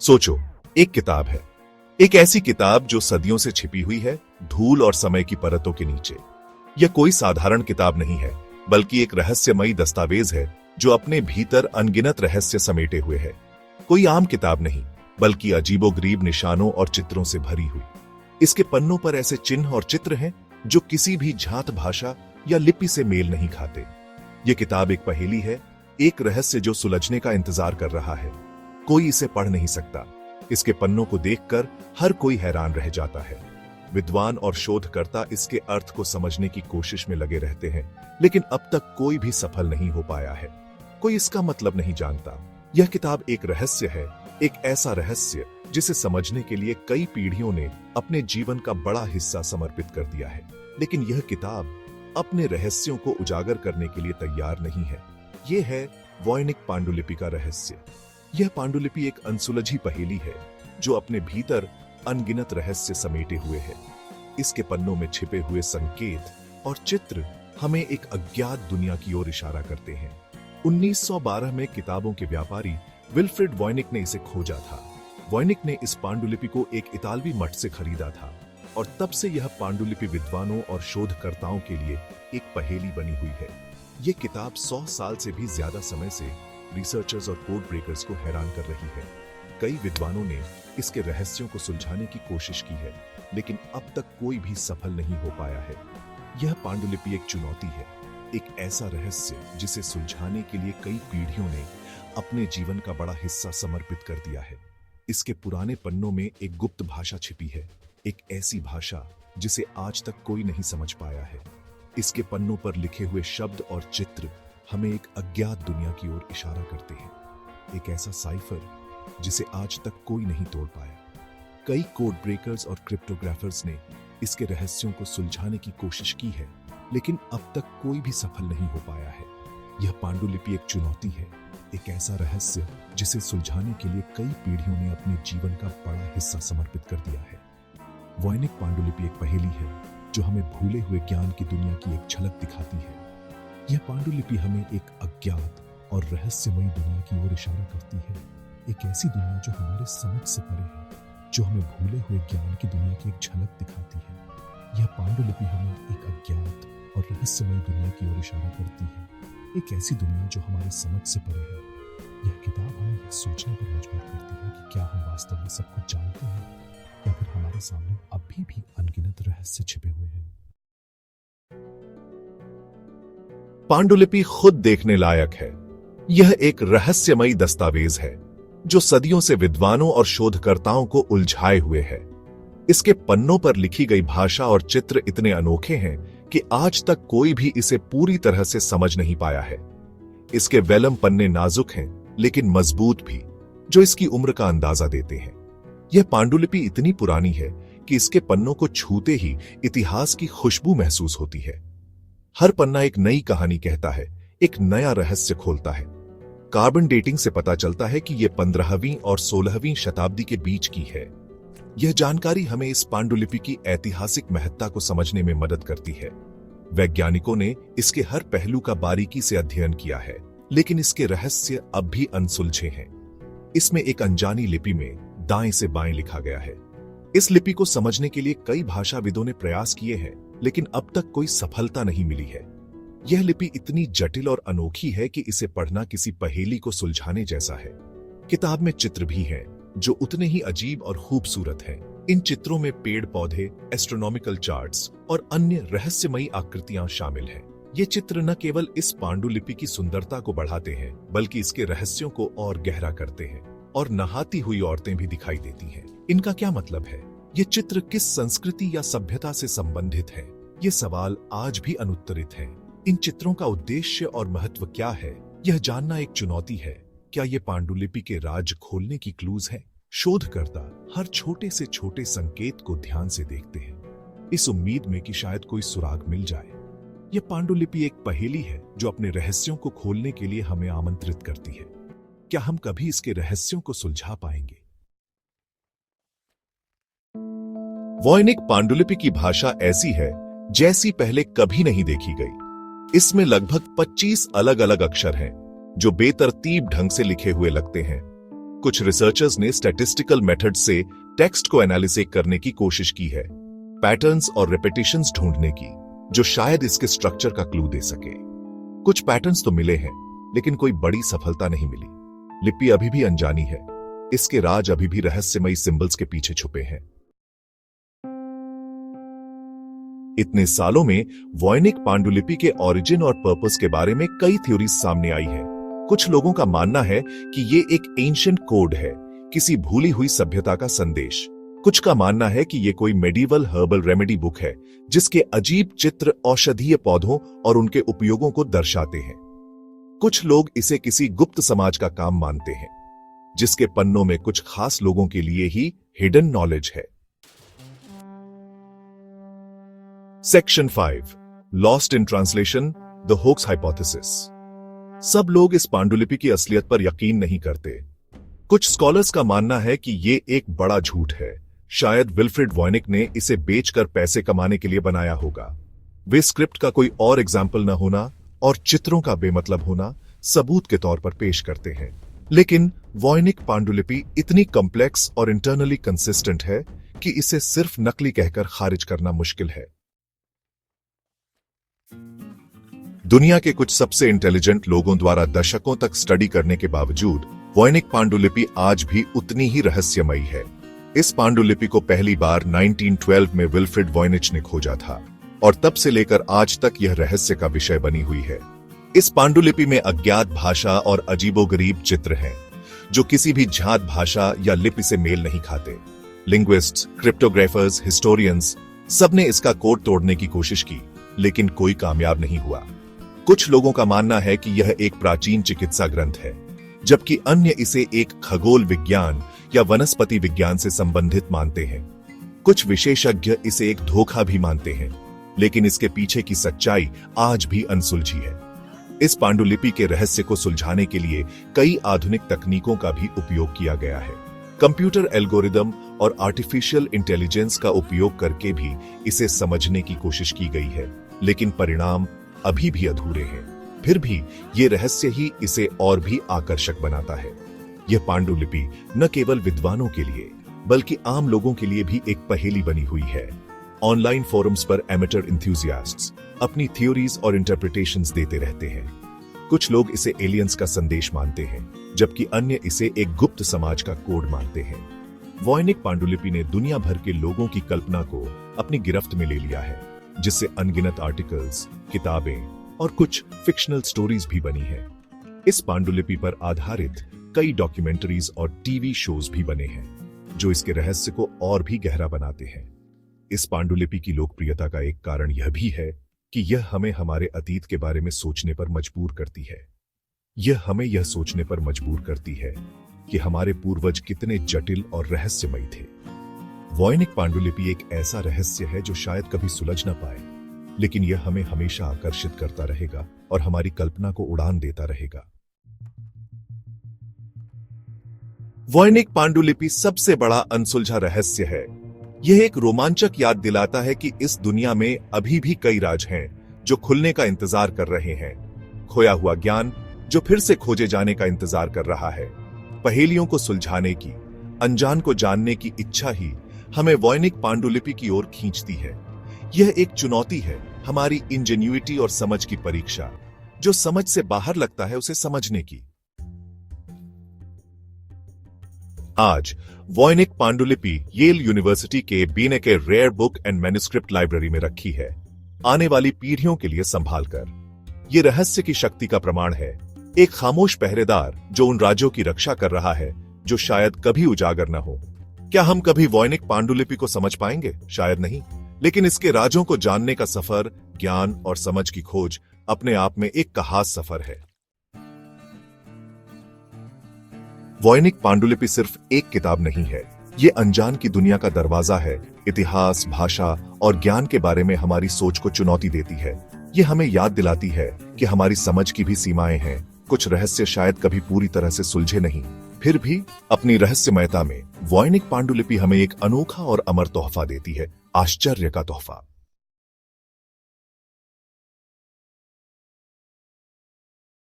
सोचो, एक किताब है, एक ऐसी किताब जो सदियों से छिपी हुई है, धूल और समय की परतों के नीचे। यह कोई साधारण किताब नहीं है, बल्कि एक रहस्यमयी दस्तावेज है जो अपने भीतर अनगिनत रहस्य समेटे हुए है। कोई आम किताब नहीं, बल्कि अजीबोगरीब निशानों और चित्रों से भरी हुई। इसके पन्नों पर ऐसे चिन्ह और चित्र हैं जो किसी भी जात भाषा या लिपि से मेल नहीं खाते। यह किताब एक पहेली है, एक रहस्य जो सुलझने का इंतजार कर रहा है। कोई इसे पढ़ नहीं सकता। इसके पन्नों को देखकर हर कोई हैरान रह जाता है। विद्वान और शोधकर्ता इसके अर्थ को समझने की कोशिश में लगे रहते हैं, लेकिन अब तक कोई भी सफल नहीं हो पाया है। कोई इसका मतलब नहीं जानता। यह किताब एक रहस्य है, एक ऐसा रहस्य जिसे समझने के लिए कई पीढ़ियों ने अपने जीवन का बड़ा हिस्सा समर्पित कर दिया है। लेकिन यह किताब अपने रहस्यों को उजागर करने के लिए तैयार नहीं है। यह है वॉयनिक पांडुलिपि का रहस्य। यह पांडुलिपि एक अनसुलझी पहेली है जो अपने भीतर अनगिनत रहस्य समेटे हुए है। इसके पन्नों में छिपे हुए संकेत और चित्र हमें एक अज्ञात दुनिया की ओर इशारा करते हैं। 1912 में किताबों के व्यापारी विल्फ्रेड वॉयनिक ने इसे खोजा था। वॉयनिक ने इस पांडुलिपि को एक इतालवी मठ से खरीदा था और तब से यह पांडुलिपि विद्वानों और शोधकर्ताओं के लिए एक पहेली बनी हुई है। यह किताब 100 साल से भी ज्यादा समय से रिसर्चर्स और कोड ब्रेकर्स को हैरान कर रही है। कई विद्वानों ने इसके रहस्यों को सुलझाने की कोशिश की है, लेकिन अब तक कोई भी सफल नहीं हो पाया है। यह पांडुलिपि एक चुनौती है, एक ऐसा रहस्य जिसे सुलझाने के लिए कई पीढ़ियों ने अपने जीवन का बड़ा हिस्सा समर्पित कर दिया है। इसके पुराने पन्नों में एक गुप्त भाषा छिपी है, एक ऐसी भाषा जिसे आज तक कोई नहीं समझ पाया है। इसके पन्नों पर लिखे हुए शब्द और चित्र हमें एक अज्ञात दुनिया की ओर इशारा करते हैं, एक ऐसा साइफर जिसे आज तक कोई नहीं तोड़ पाया। कई कोड ब्रेकर्स और क्रिप्टोग्राफर्स ने इसके रहस्यों को सुलझाने की कोशिश की है, लेकिन अब तक कोई भी सफल नहीं हो पाया है। यह पांडुलिपि एक चुनौती है, एक ऐसा रहस्य जिसे सुलझाने के लिए कई पीढ़ियों ने अपने जीवन का बड़ा हिस्सा समर्पित कर दिया है। वॉयनिक पांडुलिपि एक पहेली है जो हमें भूले हुए ज्ञान की दुनिया की एक झलक दिखाती है। यह पांडुलिपि हमें एक अज्ञात और रहस्यमयी दुनिया की ओर इशारा करती है, एक ऐसी दुनिया जो हमारे समझ से परे है, जो हमें भूले हुए ज्ञान की दुनिया की एक झलक दिखाती है। यह पांडुलिपि हमें एक अज्ञात और रहस्यमयी दुनिया की ओर इशारा करती है, एक ऐसी दुनिया जो हमारे समझ से परे है। यह किताब हमें यह सोचने पर मजबूर करती है कि क्या हम वास्तव में सब कुछ जानते हैं या फिर हमारे सामने अभी भी अनगिनत रहस्य छिपे हुए हैं। पांडुलिपि खुद देखने लायक है। यह एक रहस्यमयी दस्तावेज है जो सदियों से विद्वानों और शोधकर्ताओं को उलझाए हुए है। इसके पन्नों पर लिखी गई भाषा और चित्र इतने अनोखे हैं कि आज तक कोई भी इसे पूरी तरह से समझ नहीं पाया है। इसके वेलम पन्ने नाजुक हैं, लेकिन मजबूत भी, जो इसकी उम्र का अंदाजा देते हैं। यह पांडुलिपि इतनी पुरानी है कि इसके पन्नों को छूते ही इतिहास की खुशबू महसूस होती है। हर पन्ना एक नई कहानी कहता है, एक नया रहस्य खोलता है। कार्बन डेटिंग से पता चलता है कि यह 15वीं और 16वीं शताब्दी के बीच की है। यह जानकारी हमें इस पांडुलिपि की ऐतिहासिक महत्ता को समझने में मदद करती है। वैज्ञानिकों ने इसके हर पहलू का बारीकी से अध्ययन किया है, लेकिन इसके रहस्य अब भी अनसुलझे हैं। इसमें एक अनजानी लिपि में दाएं से बाएं लिखा गया है। इस लिपि को समझने के लिए कई भाषाविदों ने प्रयास किए हैं, लेकिन अब तक कोई सफलता नहीं मिली है। यह लिपि इतनी जटिल और अनोखी है कि इसे पढ़ना किसी पहेली को सुलझाने जैसा है। किताब में चित्र भी हैं जो उतने ही अजीब और खूबसूरत हैं। इन चित्रों में पेड़ पौधे, एस्ट्रोनॉमिकल चार्ट्स और अन्य रहस्यमयी आकृतियां शामिल हैं। ये चित्र न केवल इस पांडुलिपि की सुंदरता को बढ़ाते हैं, बल्कि इसके रहस्यों को और गहरा करते हैं। और नहाती हुई औरतें भी दिखाई देती हैं। इनका क्या मतलब है? ये चित्र किस संस्कृति या सभ्यता से संबंधित है? ये सवाल आज भी अनुत्तरित हैं। इन चित्रों का उद्देश्य और महत्व क्या है, यह जानना एक चुनौती है। क्या ये पांडुलिपि के राज खोलने की क्लूज है? शोधकर्ता हर छोटे से छोटे संकेत को ध्यान से देखते हैं, इस उम्मीद में कि शायद कोई सुराग मिल जाए। यह पांडुलिपि एक पहेली है जो अपने रहस्यों को खोलने के लिए हमें आमंत्रित करती है। क्या हम कभी इसके रहस्यों को सुलझा पाएंगे? वॉयनिक पांडुलिपि की भाषा ऐसी है जैसी पहले कभी नहीं देखी गई। इसमें लगभग 25 अलग अलग अक्षर हैं जो बेतरतीब ढंग से लिखे हुए लगते हैं। कुछ रिसर्चर्स ने स्टैटिस्टिकल मेथड से टेक्स्ट को एनालिसिस करने की कोशिश की है, पैटर्न्स और रिपीटिशंस ढूंढने की, जो शायद इसके स्ट्रक्चर का क्लू दे सके। कुछ पैटर्न्स तो मिले हैं, लेकिन कोई बड़ी सफलता नहीं मिली। लिपि अभी भी अनजानी है, इसके राज अभी भी रहस्यमयी सिंबल्स के पीछे छुपे हैं। इतने सालों में वॉयनिक पांडुलिपि के ओरिजिन और पर्पस के बारे में कई थ्योरीज सामने आई हैं। कुछ लोगों का मानना है कि ये एक एंशिएंट कोड है, किसी भूली हुई सभ्यता का संदेश। कुछ का मानना है कि ये कोई मेडिवल हर्बल रेमेडी बुक है, जिसके अजीब चित्र औषधीय पौधों और उनके उपयोगों को दर्शाते हैं। कुछ लोग इसे किसी गुप्त समाज का काम मानते हैं, जिसके पन्नों में कुछ खास लोगों के लिए ही हिडन नॉलेज है। Section 5, lost in translation, the hoax hypothesis. सब लोग इस पांडुलिपि की असलियत पर यकीन नहीं करते। कुछ स्कॉलर्स का मानना है कि ये एक बड़ा झूठ है। शायद विल्फ्रेड वॉयनिक ने इसे बेचकर पैसे कमाने के लिए बनाया होगा। वे स्क्रिप्ट का कोई और एग्जाम्पल न होना और चित्रों का बेमतलब होना सबूत के तौर पर पेश करते हैं। लेकिन वॉयनिक पांडुलिपि इतनी कॉम्प्लेक्स और इंटरनली कंसिस्टेंट है कि इसे सिर्फ नकली कहकर खारिज करना मुश्किल है। दुनिया के कुछ सबसे इंटेलिजेंट लोगों द्वारा दशकों तक स्टडी करने के बावजूद वॉयनिक पांडुलिपि आज भी उतनी ही रहस्यमयी है। इस पांडुलिपि को पहली बार 1912 में विल्फ्रेड वॉयनिच ने खोजा था और तब से लेकर आज तक यह रहस्य का विषय बनी हुई है। इस पांडुलिपि में अज्ञात भाषा और अजीबोगरीब चित्र हैं, जो किसी भी जात भाषा या लिपि से मेल नहीं खाते। लिंग्विस्ट्स, क्रिप्टोग्राफर्स, हिस्टोरियंस सबने इसका कोड तोड़ने की कोशिश की, लेकिन कोई कामयाब नहीं हुआ। कुछ लोगों का मानना है कि यह एक प्राचीन चिकित्सा ग्रंथ है, जबकि अन्य इसे एक खगोल विज्ञान या वनस्पति विज्ञान से संबंधित मानते हैं। कुछ विशेषज्ञ इसे एक धोखा भी मानते हैं, लेकिन इसके पीछे की सच्चाई आज भी अनसुलझी है। इस पांडुलिपि के रहस्य को सुलझाने के लिए कई आधुनिक तकनीकों का भी उपयोग किया गया है। कंप्यूटर एल्गोरिदम और आर्टिफिशियल इंटेलिजेंस का उपयोग करके भी इसे समझने की कोशिश की गई है, लेकिन परिणाम अभी भी अधूरे हैं। फिर भी ये रहस्य ही इसे और भी आकर्षक बनाता है। यह पांडुलिपि न केवल विद्वानों के लिए बल्कि आम लोगों के लिए भी एक पहेली बनी हुई है। ऑनलाइन फोरम्स पर एमेटर एंथुसियास्ट्स अपनी थ्योरीज और इंटरप्रिटेशंस देते रहते हैं। कुछ लोग इसे एलियंस का संदेश मानते हैं, जबकि अन्य इसे एक गुप्त समाज का कोड मानते हैं। वॉयनिक पांडुलिपि ने दुनिया भर के लोगों की कल्पना को अपनी गिरफ्त में ले लिया है, जिससे अनगिनत आर्टिकल्स, किताबें और कुछ फिक्शनल स्टोरीज भी बनी है। इस पांडुलिपि पर आधारित कई डॉक्यूमेंट्रीज और टीवी शोज भी बने हैं, जो इसके रहस्य को और भी गहरा बनाते हैं। इस पांडुलिपि की लोकप्रियता का एक कारण यह भी है कि यह हमें हमारे अतीत के बारे में सोचने पर मजबूर करती है। यह हमें यह सोचने पर मजबूर करती है कि हमारे पूर्वज कितने जटिल और रहस्यमयी थे। वॉयनिक पांडुलिपि एक ऐसा रहस्य है जो शायद कभी सुलझ न पाए, लेकिन यह हमें हमेशा आकर्षित करता रहेगा और हमारी कल्पना को उड़ान देता रहेगा। वॉयनिक पांडुलिपि सबसे बड़ा अनसुलझा रहस्य है। यह एक रोमांचक याद दिलाता है कि इस दुनिया में अभी भी कई राज हैं जो खुलने का इंतजार कर रहे हैं। खोया हुआ ज्ञान जो फिर से खोजे जाने का इंतजार कर रहा है। पहेलियों को सुलझाने की, अनजान को जानने की इच्छा ही हमें वॉयनिक पांडुलिपि की ओर खींचती है। यह एक चुनौती है, हमारी इंजेन्युइटी और समझ की परीक्षा। जो समझ से बाहर लगता है उसे समझने की। आज वॉयनिक पांडुलिपि येल यूनिवर्सिटी के Beinecke Rare Book and Manuscript Library में रखी है, आने वाली पीढ़ियों के लिए संभाल कर। यह रहस्य की शक्ति का प्रमाण है, एक खामोश पहरेदार जो उन राज्यों की रक्षा कर रहा है जो शायद कभी उजागर न हो। क्या हम कभी वॉयनिक पांडुलिपि को समझ पाएंगे? शायद नहीं, लेकिन इसके राजों को जानने का सफर, ज्ञान और समझ की खोज अपने आप में एक खास सफर है। वॉयनिक पांडुलिपि सिर्फ एक किताब नहीं है, ये अनजान की दुनिया का दरवाजा है। इतिहास, भाषा और ज्ञान के बारे में हमारी सोच को चुनौती देती है। ये हमें याद दिलाती है कि हमारी समझ की भी सीमाएं हैं। कुछ रहस्य शायद कभी पूरी तरह से सुलझे नहीं, फिर भी अपनी रहस्यमयता में वॉयनिक पांडुलिपि हमें एक अनोखा और अमर तोहफा देती है, आश्चर्य का तोहफा।